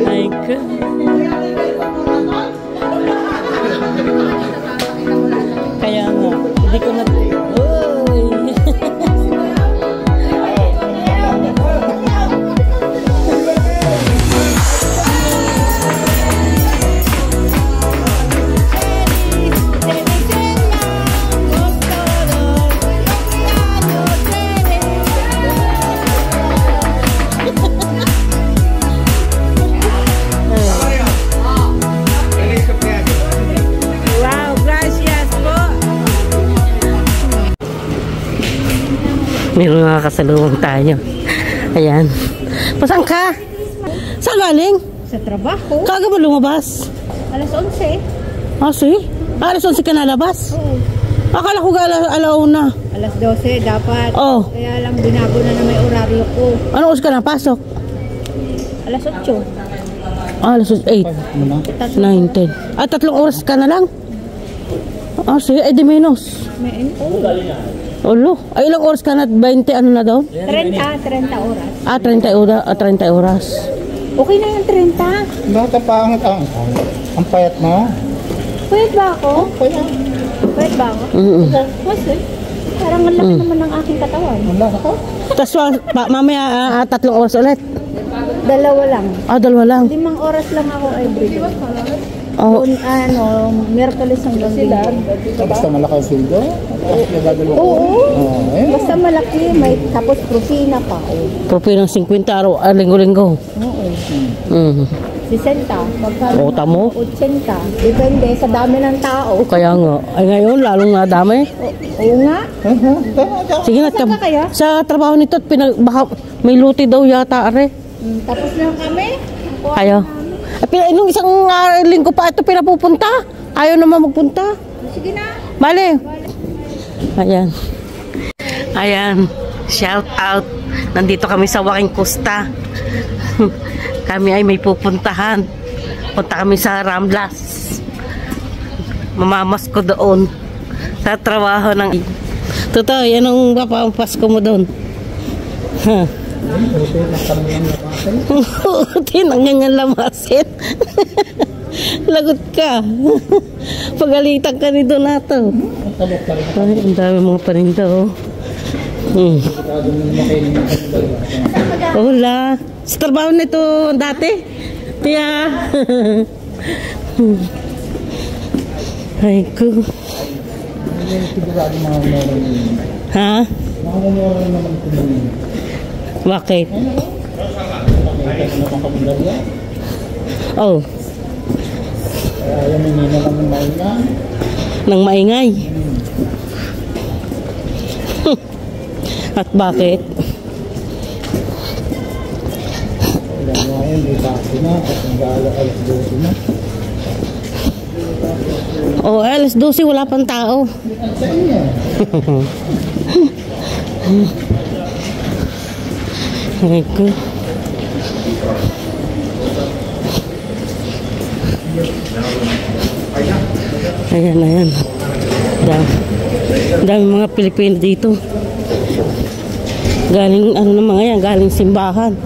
Ay ko. Kaya nga, hindi ko na... Uy! Meron mga kasalubong tayo. Ayan. Pasang ka? Saan galing? Sa trabaho. Kaga ba lumabas? Alas 11. Ah, si? Alas 11 ka nalabas? Oo. Akala ko alauna. Alas 12 dapat. Oh. Kaya lang binago na may oraryo ko. Ano oras ka na pasok? Alas 8. Ah, alas 8. 9, 10. Ah, 3 oras ka na lang? Ah, sige. Ay, di menos. May Olo. Ay, ilang oras ka na? 20 ano na daw? 30 oras. Ah, 30 oras. Okay na yung 30. Bakit pa ang payat mo? Pwede ba ako? Pwede ba ako? Mas parang ang laki naman ng aking katawan. Wala ako. Tapos mamaya 3 oras ulit. 2 lang. Ah, 2 lang. 5 oras lang ako everyday. Oh. Doon, Miyerkules hanggang Linggo. Basta malaki ang sildo? Oo. Basta malaki. May tapos propina pa. Propi ng 50 araw, linggo-linggo. Oo. 60. O, tamo? 80. Depende sa dami ng tao. Kaya nga. Ay ngayon, lalong nadami. Oo nga. Sige na, Saan ka kaya? sa trabaho nito, baka may luti daw yata, are. Tapos na kami. Kaya. Nung isang linggo pa ito pinapupunta. Ayaw naman magpunta. Sige na. Bale. Ayan. Ayan. Shout out. Nandito kami sa Waking Costa. Kami ay may pupuntahan. Punta kami sa Ramblas. Mamamas ko doon. Sa trabaho ng... Totoo, yan ang papampasko mo doon. Ha. Tinangyan lamasin. Lagot ka. Pagalitan ka ni Donato. Ay, ang dami mga paninda, oh. Hola. Sa trabaho nito dati? Tiya. Ay ko. Ha? Bakit? Oh. Ayaw mo nila ng maingay. Nang maingay. At bakit? Ngayon, di ba na? At ang gala alas 12 na. Oh, alas 12 wala pang tao. Saan yan? Ay ko. Ayan, ayan. Dami mga Pilipino dito. Galing, ano na mga yan, galing simbahan.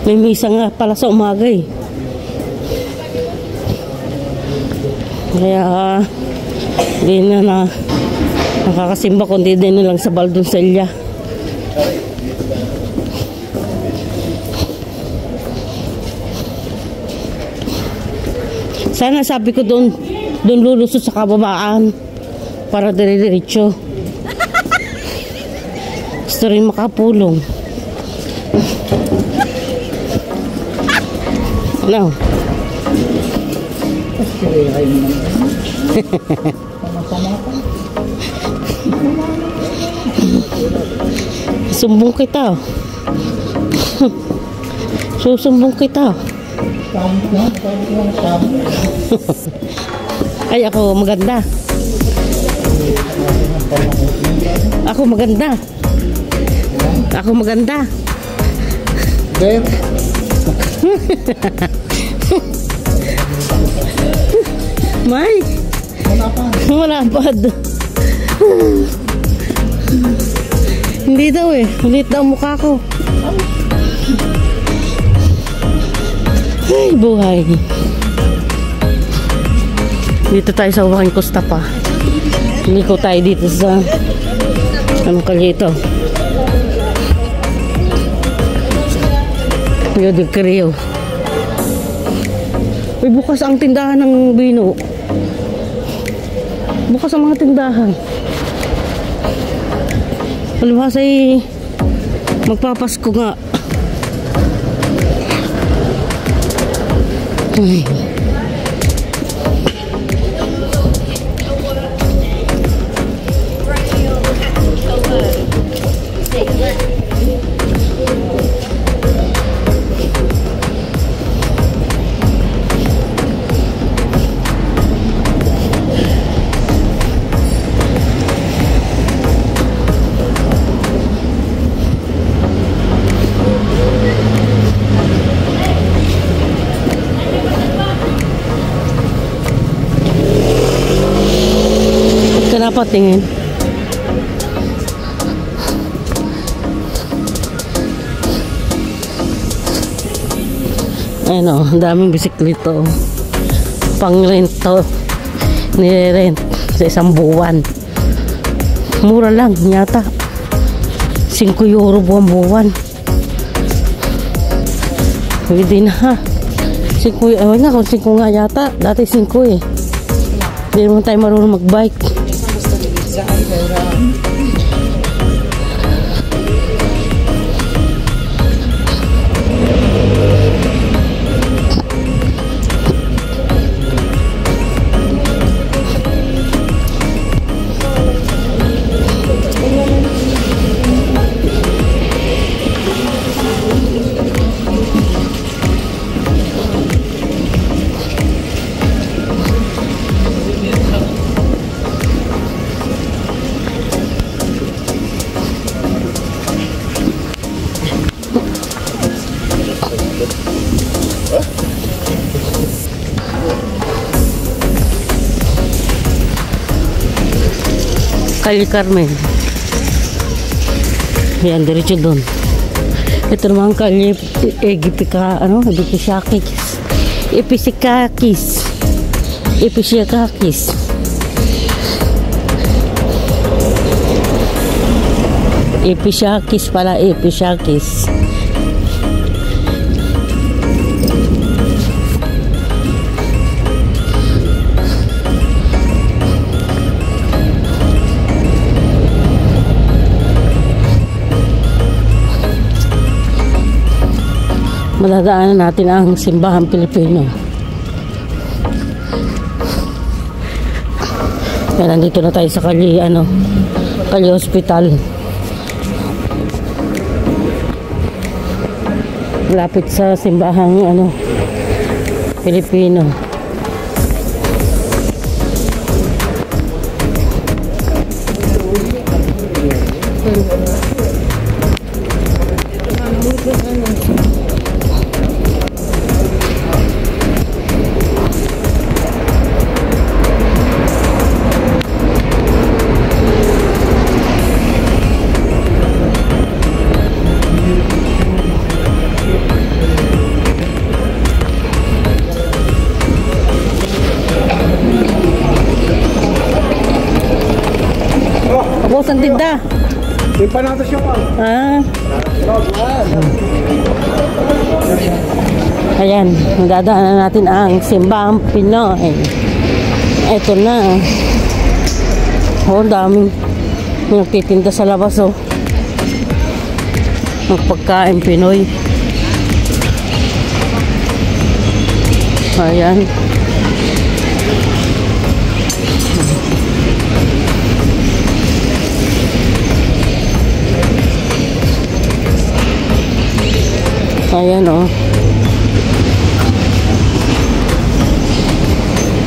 May misa nga pala sa umaga eh. Kaya, hindi na nakakasimba kundi din na lang sa Baldonsella. Sana sabi ko doon lulusot sa kababaan para dire-diretso. Gusto rin makapulong. Ano? Sumbong kita. Susumbong kita. Ay, ako maganda. Ako maganda. Ako maganda. Ben? May? Malapad. Hindi daw eh. Ulit daw mukha ko. buhay. Dito tayo sa Waking Costa pa. Liko tayo dito sa anong kalye ito? Rio de Creo. Uy, bukas ang tindahan ng Bino. Bukas ang mga tindahan. Palibhas ay magpapasko nga. Ay. Dapat tingin. Ayan o, ang daming bisiklito. Pang-rent to. Nire-rent sa isang buwan. Mura lang yata. 5 euro buwan-buwan. Pwede na ha. 5, ewan nga kung 5 nga yata. Dati 5 eh. Hindi naman tayo marunong mag-bike. Calle Carmen. Yan, diretso doon. Ito naman Calle Egipika, ano? Episyakis. Episyakis. Episyakis. Episyakis pala, Episyakis. Madadaanan natin ang simbahan Pilipino. Kaya nandito na tayo sa Calle, Calle Hospital. Lapit sa simbahang Pilipino. Tapos ang tinda. Yung panatas siya pa. Ah. Ayan, magdadaanan natin ang simbahang Pinoy. Ito na. Oh, daming nagtitinda sa labas, oh. Ng pagkain Pinoy. Ayan. Ayan o.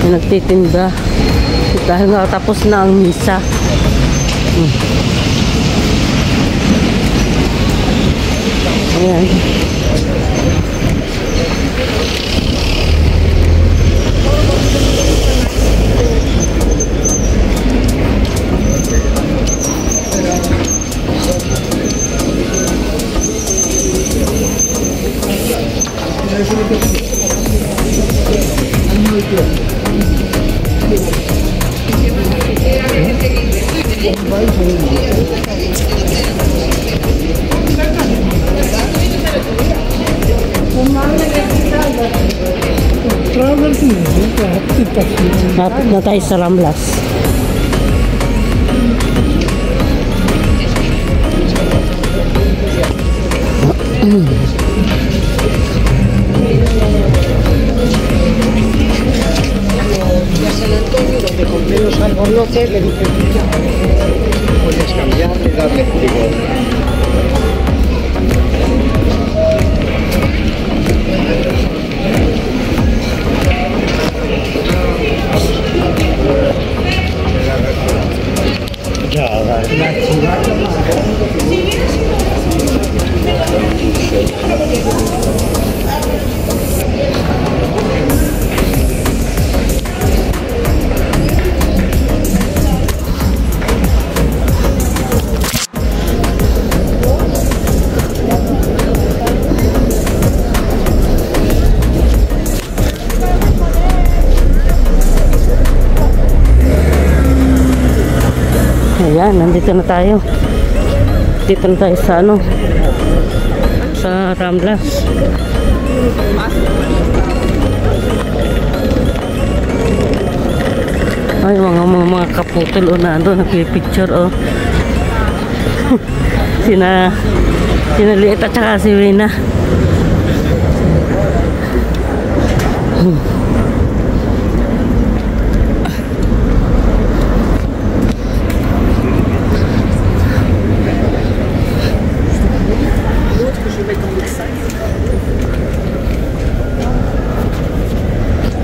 May nagtitinda. Dahil nga tapos na ang misa. Ayan. Lapit na tayo sa Ramblas. Puedes cambiar y darle frío. Ayan, nandito na tayo. Dito na tayo sa ano, sa Ramblas. Ay, mga kaputol o na ando, nagpipicture o. Sinaliit at saka si Wina.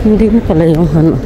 Hindi na pala yung ano.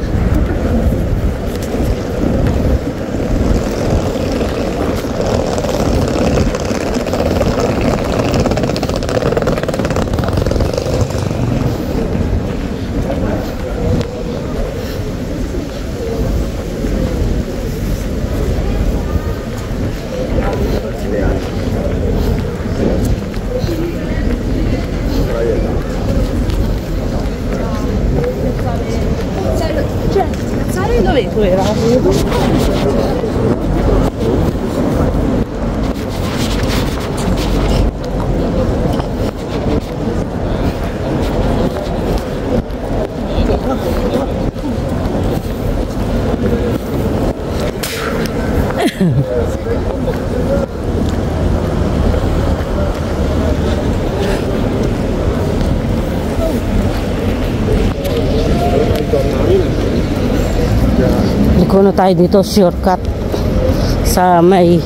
Liko na tayo dito, shortcut sa may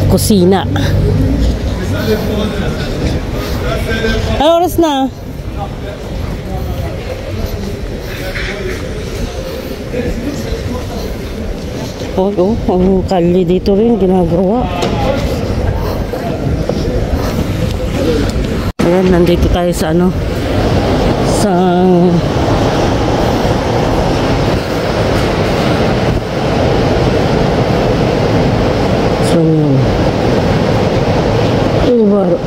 kusina. Ano oras na? Oh, ang kalye dito rin ginagawa. Ayan, nandito tayo sa ano, sa Ibaro.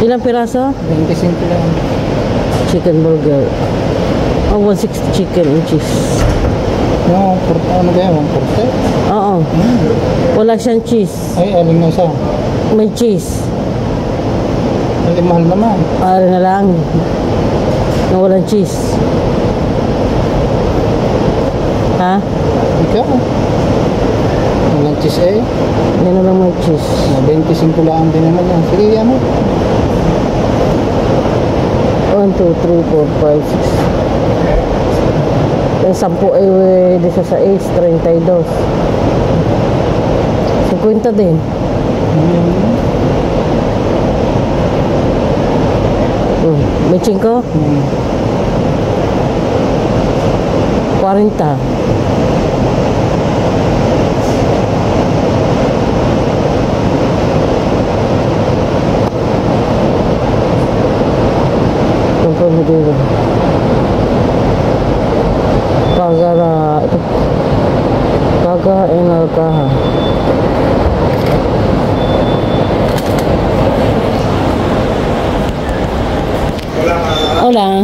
Ilang piraso? 25 lang. Chicken burger. Oh, 160 chicken and cheese. Yung, ano ba yan? 140? Oo. Wala siyang cheese. Ay, aling na isa. May cheese. Ay, mahal naman. Ari na lang. Na walang cheese. Ha? Ikaw? Walang cheese eh. Yan na lang may cheese. 25 lang din naman yan. Sige, yan mo. 1, 2, 3, 4, 5, 6. Yung 10 ay 16, 32. 50 din. May 5? 40. Dito. Pagara ito. Paga enalkaha. Hola.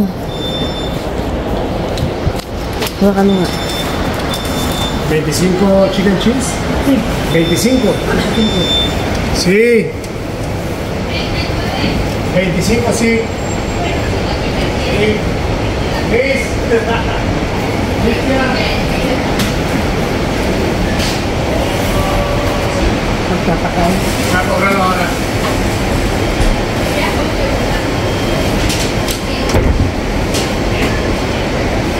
Wala ka nga. 25 chicken cheese? Sí. 25. Sí. 25, sí. Liz. Magpapakain. Está cobrando ahora.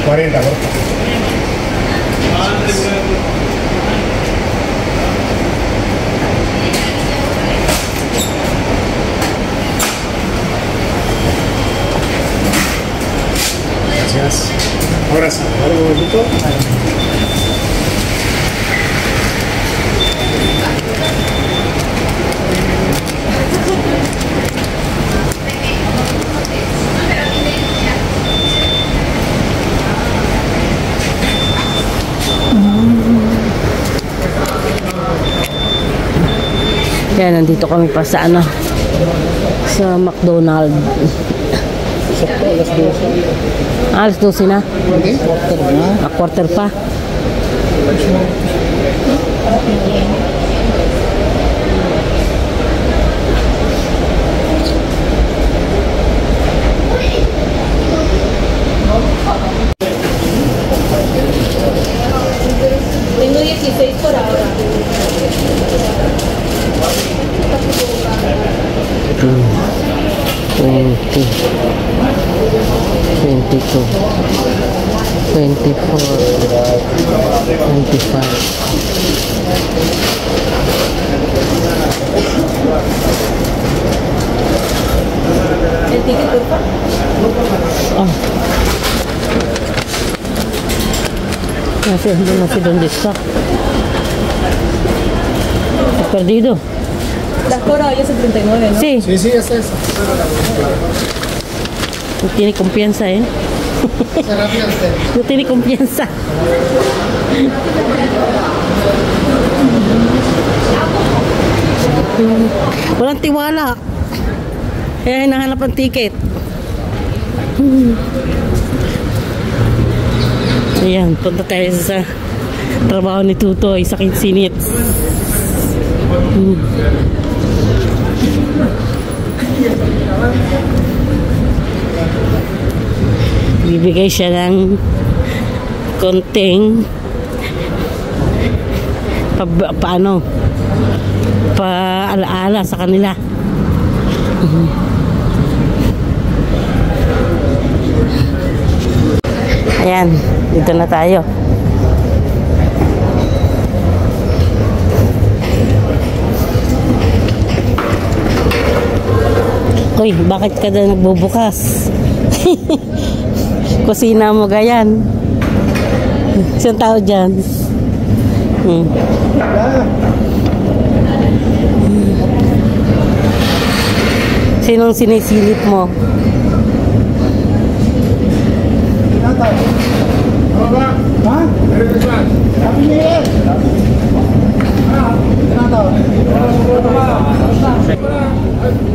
$40, por favor. Gracias. Ahora sí, ahora un momentito. Yan, nandito kami pa sa ano, sa McDonald's. Sakto, alas 12. Alas 12 na. Hindi, quarter na. Quarter pa. Tengo 16 por ahora. 20, 22, 24, 25. El ticket, por favor. Oh. Nasi donde está. Perdido. Las cobrado ya 79, ¿no? Sí, Sí, sí, es eso. no tiene confianza, ¿eh? No tiene confianza. Walang tiwala. Kaya hinahanap ang ticket. Ayan, punta tayo sa trabaho ni Tutoy sa Kinsinit. Bibigay siya ng konting paalaala sa kanila. Ayan, dito na tayo. Uy, bakit ka daw nagbubukas? Kusina mo gayan. Isang tao dyan. Sinong sinisilip mo? Ha? Happy New Year!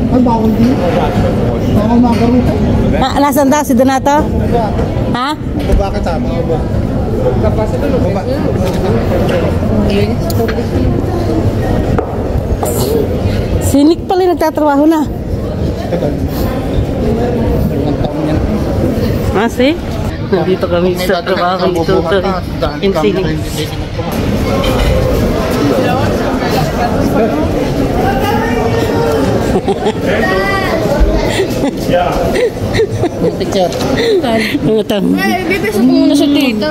Ay, bawal din. Bawal magaruto. Nasaan daw si Donato? Ha? Bakit ha? Sinik pala yung nagtatrabaho na. Si? Nandito kami sa trabaho ni Tutoy. Yung sinik. Picture. Ano ito? Ay, bibisok mo muna siya dito.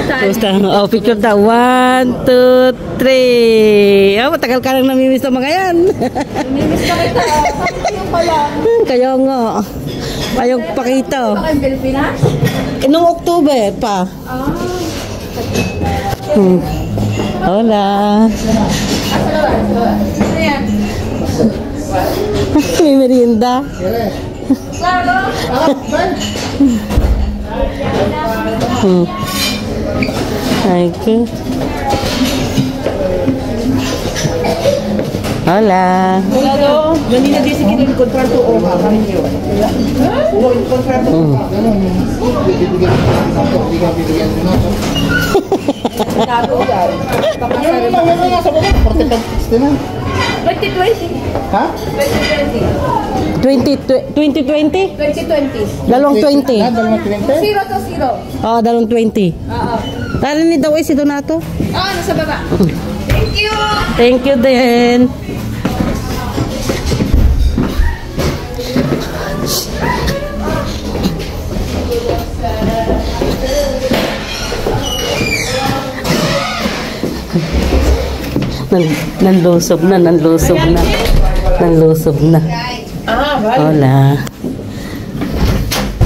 Basta, picture daw. 1, 2, 3. Matagal ka lang namimiss sa mga yan. Namimiss ka kita. Bakit yung pala? Kaya nga. Ayaw pakita. Baka yung Pilipinas? Noong October pa. Hola. Ayan. May merienda. Claro. Ay ko. Hola. Ganun na din si Kirin kontrato o kami yun. Kontrato o Yung mga sa baba, 45 na. 2020. Ha? 2020? 2020. Dalawang 20. Dalawang 20? 0 to 0. Oh, dalawang 20. Oo. Narinig daw si Donato. Nasa baba. Thank you. Thank you din. Nanlusob na. Nanlusob na. Hola.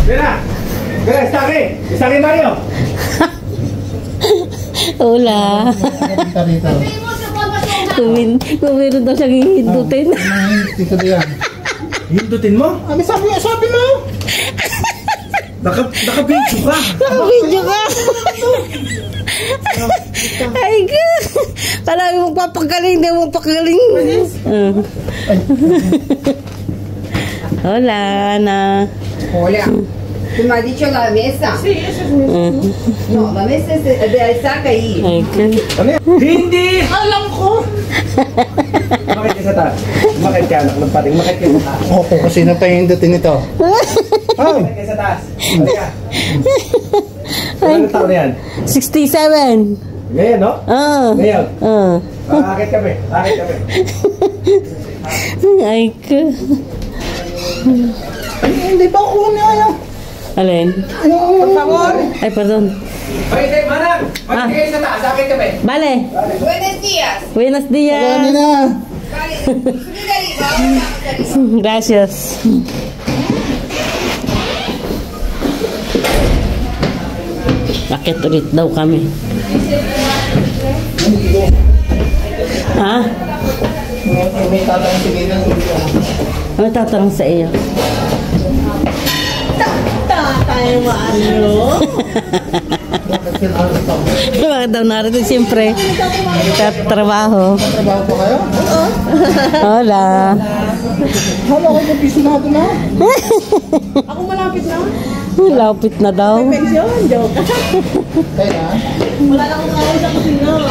Mira, está aquí Mario. Hola. Kung meron daw siyang hihindutin. Dito diyan. Hindutin mo? Sabi mo. Naka-video ka. Nakabidyo ka. Ay, ka. Kala mo papagaling, di mo pagaling. Hola, Ana. Olha, tu me ha dicho la mesa. Sí, esa es No, la mesa es de saca ahí. Ay, ka. Hindi! Alam ko! Makit ka sa taas. Makit ka, anak ng pating. Makit ka sa taas. Opo, kasi napahindutin ito. Makit ka sa taas. Halika. Ilang taon na yan? 67. Ngayon, no? Ngayon. Akit kami. Ay, ka. Hindi pa ako niya. Alin? Por favor. Ay, pardon. Pwede, manang! Makit kayo sa taas. Akit kami. Vale. Buenos días. Buenos días. na. Vale, subid arriba. Vamos arriba. Gracias. Bakit ulit daw kami? Ha? May tatanong sige na. Ano tatanong sa iyo? Tayo maano. Bakit daw narito? Siyempre, trabaho. Trabaho pa kayo? Hola. Hala ko yung pisinado na. Ako malapit na. Lapit na daw. Pension, joke. Kaya? Wala na akong kausap kasi no.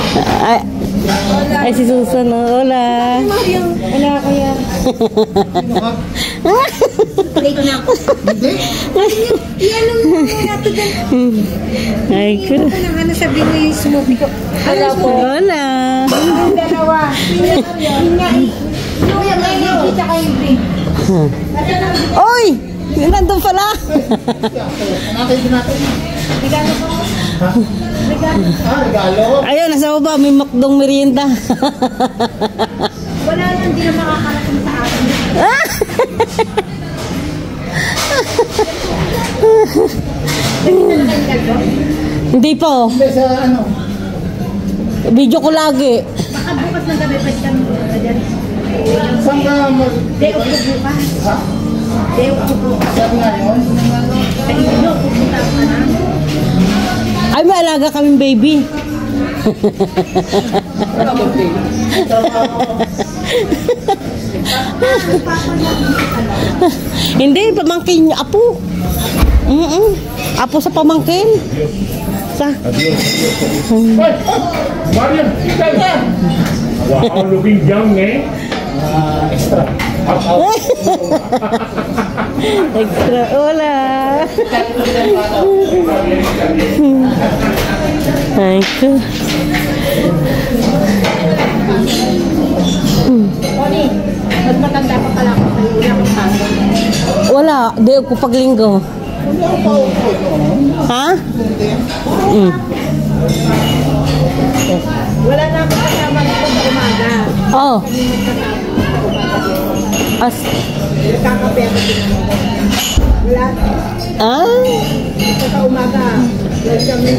Ay, si Susan. Hola. Wala kaya. Late na ako. Hindi. Iyan ang nato dyan. Ay, ko. Ano sabi mo yung smoothie ko? Hala po. Hola. Ang dalawa. Kuya, may nakita kayo drink. Oy! Nandun pala. Nakay din natin. Regalo ko. Regalo. Ayun, nasa baba. May makdong merienda. Wala lang, hindi na makakarating sa akin. Hindi po. Hindi sa ano. Video ko lagi. Baka bukas ng gabi, pwede kami pumunta dyan. Saan ka mag... Day off ko bukas. Ha? Day off ko bukas. Saan nga yun? Sa inyo, pupunta ka na. Ay, may alaga kaming baby. Hindi, pamangkin niya. Apo. Apo sa pamangkin. Sa. Mariam, ikaw na! Wow, looking young, eh? Extra. Extra. Hola. Ay, ko. Oni, mas matanda pa pala ako sa'yo. Wala akong tago. Wala. Di ako paglinggo. Ha? Wala na akong kasama dito sa umaga. Oh. As. Kakape ako din. Wala. Ah? Sa umaga. Wala kami.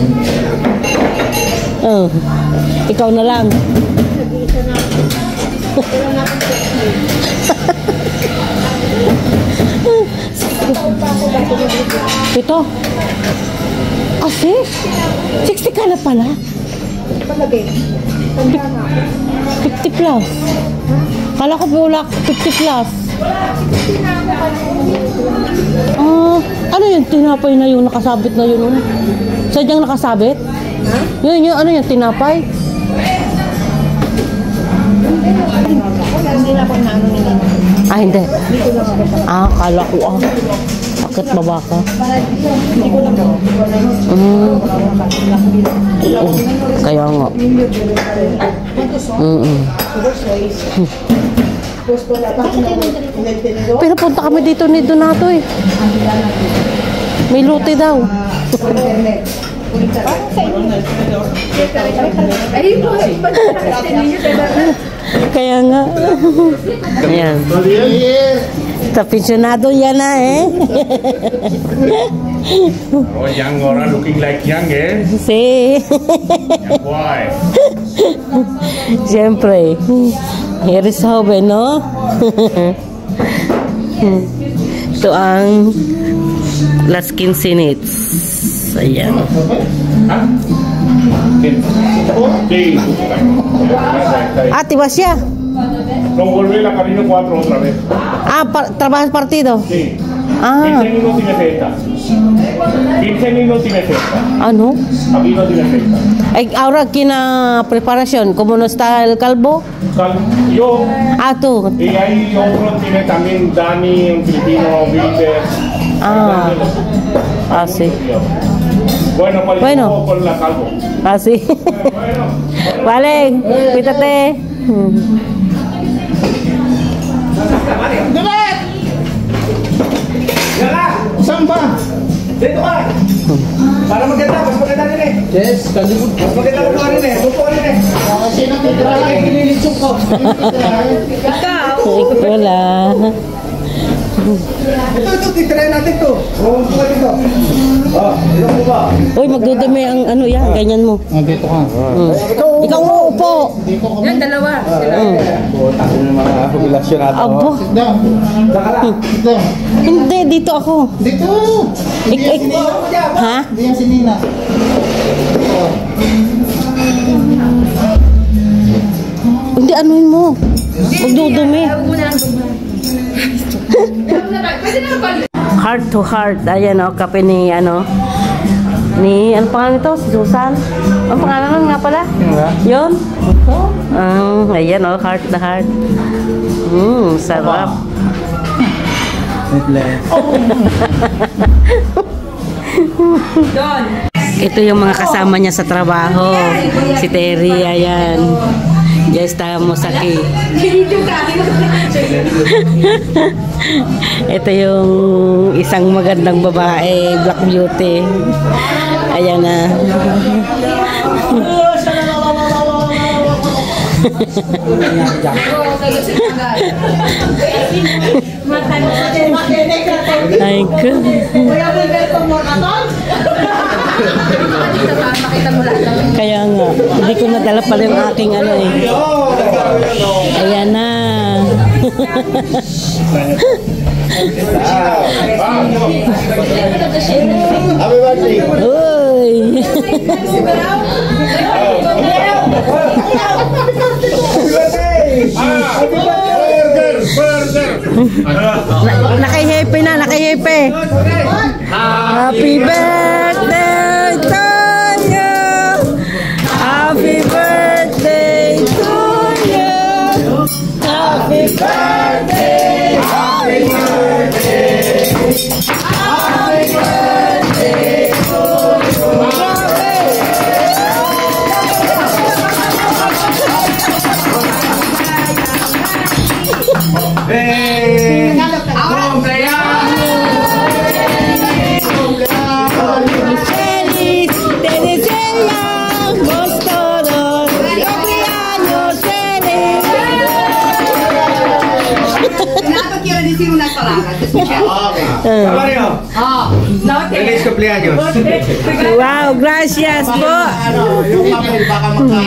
Oh. Ikaw na lang. Nag-iisa na ako. Wala na akong taxi. Taon pa ako bago mag-ibig. Ito. Asi? 60 ka na pala. Pagabi. Tanda na ako. 50 plus. Kala ko wala 50 plus. Ano yun? Tinapay na yun, nakasabit na yun. Sadyang nakasabit? Yun, ano yun? Tinapay? Hindi. Kala ko Bakit baba ka? Kaya nga. Pero punta kami dito ni Donato eh. May lote daw. Kaya nga. Ayan. Sa pensionado yan na eh. Oh, young orang looking like young eh. Si. Why? Siyempre. Here is Hobe, no? Ito ang last 15 minutes. Ayan. Sí. Tiba siya. No, vuelve la Camino 4 otra vez. Trabajas partido? Sí. 15 minutos y meseta. 15 minutos y meseta. Ano? Aquí no tiene meseta. Ahora aquí na preparación, ¿cómo no está el calvo? Yo. Tú. Y hay otro, tiene también Dani, un filipino, Wilber. Sí. Bueno, con la calvo. Sí. Vale, quítate. Saan ba? Dito ka! Para maganda, mas maganda rin eh. Yes, kalibot. Mas maganda ko rin eh. Bupo rin eh. Kasi nakitira lang, kinilitsok ko. Wala. Ito, titirayan natin to. Bupo ka dito. Ito mo ba? Uy, magdudumi ang ano yan, ganyan mo. Dito ka. Ikaw mo upo. Yan, dalawa. Tayo ng mga populasyon natin. Abo. Sit down. Sit down. Hindi, dito ako. Dito. Ha? Hindi yan si Nina. Hindi, anuhin mo. Magdudumi. Heart to heart. Ayan o, kape ni ano pangalan ito? Si Susan? Ang pangalan nun nga pala? Yun? Ayan o, heart to heart. Sarap. Ito yung mga kasama niya sa trabaho. Si Terry, ayan. Ya estamos aquí. Ito yung isang magandang babae, Black Beauty. Ayan na. Ay ko. Kaya nga, hindi ko nadala pala yung aking ano eh. Ayan na. Happy birthday. Uy. Nakahihipe na, nakahihipe. Happy birthday to you. Happy birthday to you. Happy birthday. Happy birthday. Happy birthday to you. Hey! Feliz, te deseamos todos cumpleaños feliz. Renato quiere decir unas palabras, ¿te escuchas? Mario, feliz cumpleaños. Wow, gracias po.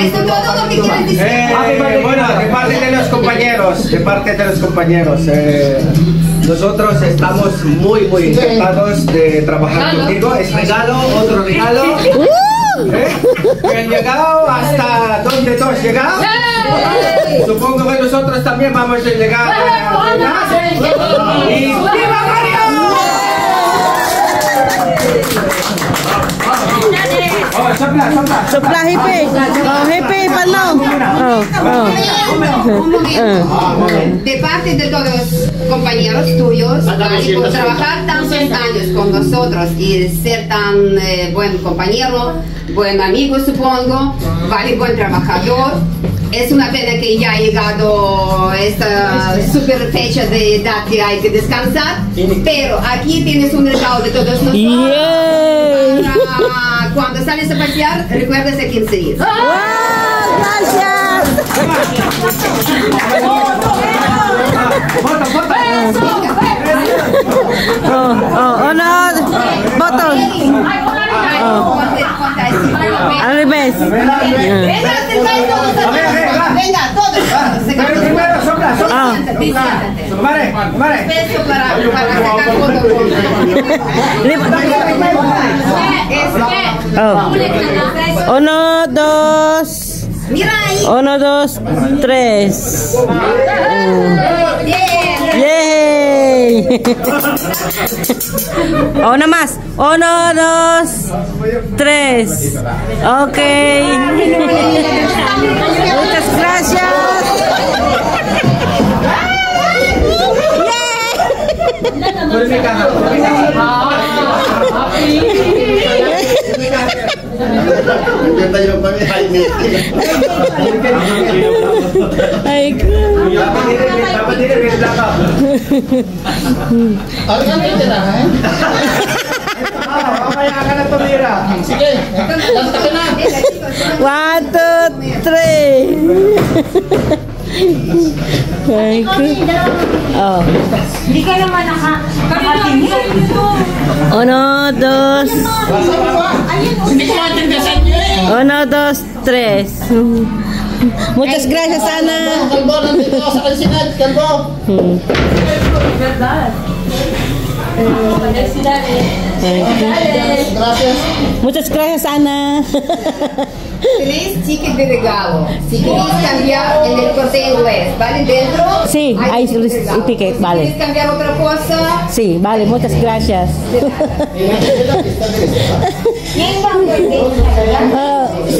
Eso todo lo que quieren decir. Bueno, de parte de los compañeros, nosotros estamos muy encantados de trabajar contigo. Es regalo, otro regalo. Que han llegado hasta donde tú has llegado. Supongo que nosotros también vamos a llegar. ¡Y ¡viva Mario! Oh, sopla. Sopla, hippie. Oh, hippie, palo. De parte de todos los compañeros tuyos, Vale, por trabajar tantos años con nosotros y ser tan buen compañero, buen amigo supongo, Vale, buen trabajador. Es una pena que ya ha llegado esta super fecha de edad que hay que descansar, pero aquí tienes un regalo de todos nosotros. Para cuando sales a pasear, recuerdas a quién seguir. Gracias. Oh, no. Votos. Al revés. Venga, todos. Pero primero sopla. Vale. Beso para sacar foto. Uno, dos. Mira ahí. 1, 2, 3. ¡Yay! Una más. 1, 2, 3. Ok. Muchas gracias. Ay, One, two, three. Ay, oh. Hindi ka naman nakatingin. 1, 2. 1, 2, 3. Muchas gracias, Ana. Kalbo, nandito sa Kalsinad, Kalbo. Gracias. Muchas gracias, Ana. Tenéis ticket de regalo. Si queréis cambiar en el corte inglés, ¿vale? Dentro. Sí, hay ticket, vale. ¿Quieres cambiar otra cosa? Sí, vale, muchas gracias.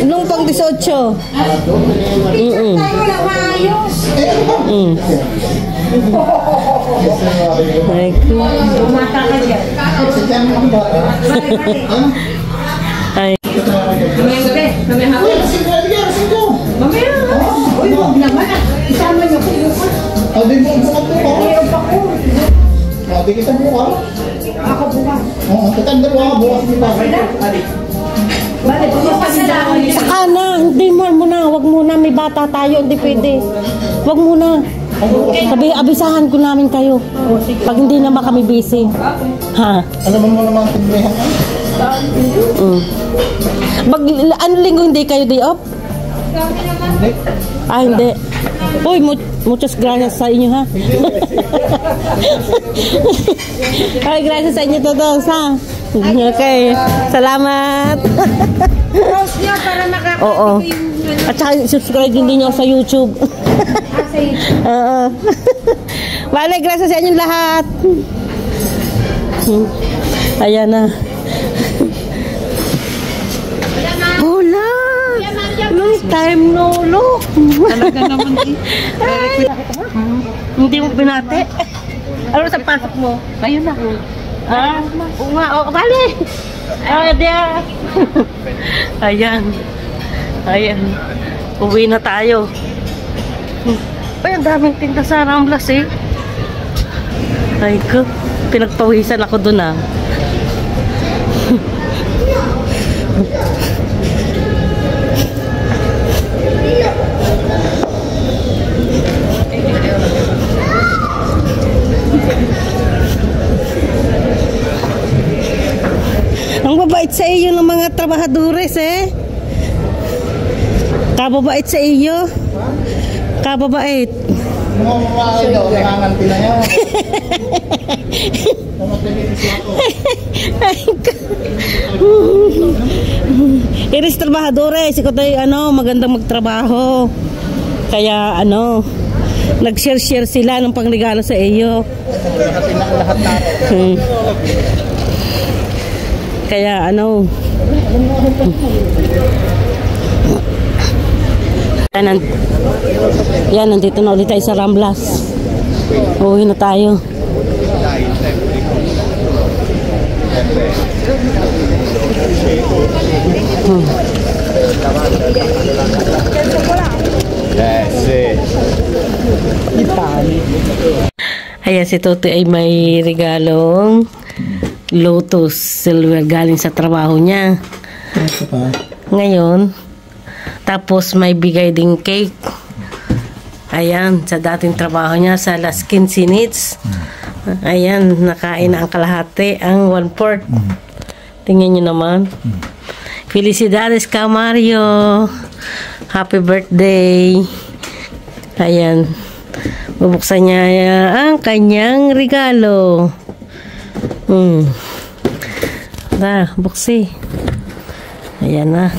Nung pang 18. Ay. Di kita buka. Ako buka. Oo, kita dalawa bukas ni Papa. Saka na, hindi mo na, wag muna, may bata tayo, hindi pwede. Wag muna. Sabi, abisahan ko namin kayo. Pag hindi naman kami busy. Ha? Ano ba mo naman timbrihan ka? Ano linggo hindi kayo day off? Ah, hindi. Uy, muchas gracias sa inyo, ha? Ay, gracias sa inyo todos, ha? Okay, salamat. Oo. At saka subscribe din niyo sa YouTube. Oo. Vale, gracias sa inyo lahat. Ayan na. Hola! Long time no look. Talaga naman eh. Hindi mo binate. Ano sa pasok mo? Kayo na. Ah, oo nga. Oh, bali. Dia. Ayan. Ayan. Uwi na tayo. Ay, ang daming tinda sa Ramblas eh. Ay ko. Pinagpawisan ako dun ah. Ang babait sa iyo ng mga trabahadores eh. Kababait sa iyo. Kababait. Mga babae daw, kailangan pila niya. Iris trabahadores, ikaw tayo ano, magandang magtrabaho. Kaya ano, nag-share sila ng pangregalo sa iyo. Kaya ano, yan, nandito na ulit tayo sa Ramblas. Uwi na tayo. Ayan, si Tutoy ay may regalong Lotus silver galing sa trabaho niya. Ngayon, tapos may bigay ding cake. Ayan, sa dating trabaho niya sa Las Quincinits. Ayan, nakain na ang kalahati, ang 1/4. Tingnan niyo naman. Felicidades ka, Mario. Happy birthday. Ayan. Bubuksan niya ang kanyang regalo. Buksi. Ayan na.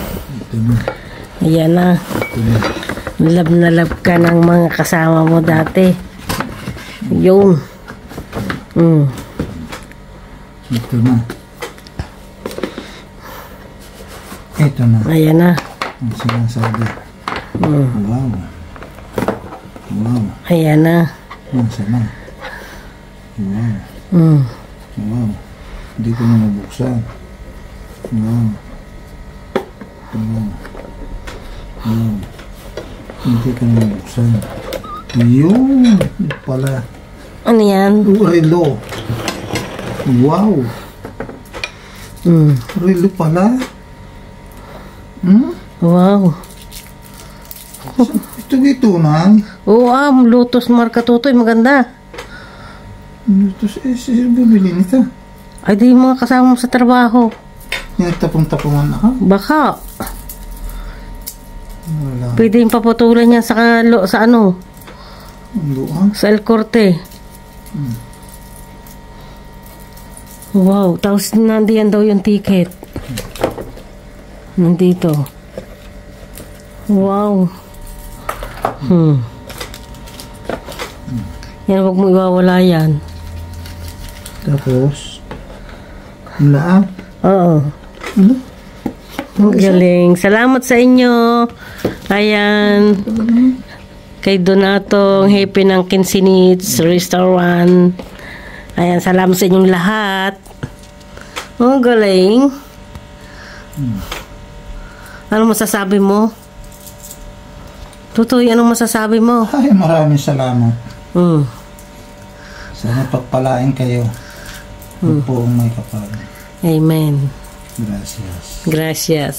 Ayan na. Love na love ka ng mga kasama mo dati. Yun. Ito na. Ito na. Ayan na. Ang sinasabi. Wow. Wow. Ayan na. Ang sama. Wow. Wow. Hindi ko na mabuksan. Wow. Wow. Wow. Hindi ko na mabuksan. Yun. Pala. Ano yan? Relo. Wow. Relo pala. Wow. Ito na. Oo, Lotus marka Tutoy, maganda. Lotus, bibili nito. Ay, di yung mga kasama mo sa trabaho. Yung tapong-tapungan ako? Baka. Wala. Pwede yung paputulan yan sa ano? Luang? Sa El Corte. Wow, tapos nandiyan daw yung ticket. Nandito. Wow. Yan, huwag mo iwawala yan. Tapos, laang? Oo. Ano? Ang galing. Salamat sa inyo. Ayan. Kay Donatong Happy ng Quincinits Restaurant. Ayan, salamat sa inyong lahat. Ang galing. Ano masasabi mo? Tutoy, anong masasabi mo? Ay, maraming salamat. Sana pagpalain kayo. Huwag po may kapal. Amen. Gracias. Gracias.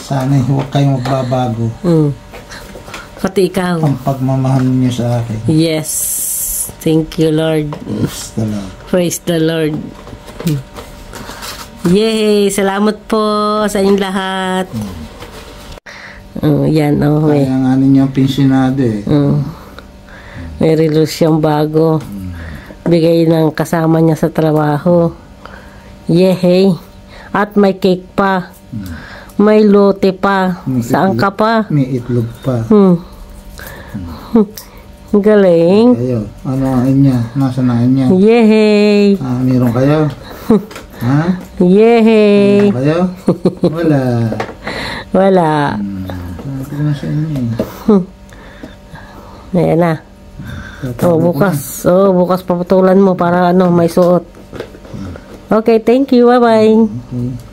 Sana huwag kayong magbabago. Pati ikaw. Ang pagmamahal niyo sa akin. Yes. Thank you, Lord. Praise the Lord. Praise the Lord. Yay! Salamat po sa inyong lahat. Yan, may. Kaya nga ninyo ang pensionado eh. May relo siyang bago. Bigay ng kasama niya sa trabaho. Yay! At may cake pa. May lote pa. May Saan itlog, ka pa? May itlog pa. Galing. Kayo, ano ang inya? Nasaan ang inya? Yay! Meron kayo? Ha? Yay! Meron kayo? Wala. Wala. Sabi ko na sa inyo eh. Ayan na. Bukas. Bukas paputulan mo para may suot. Okay, thank you. Bye-bye. Okay.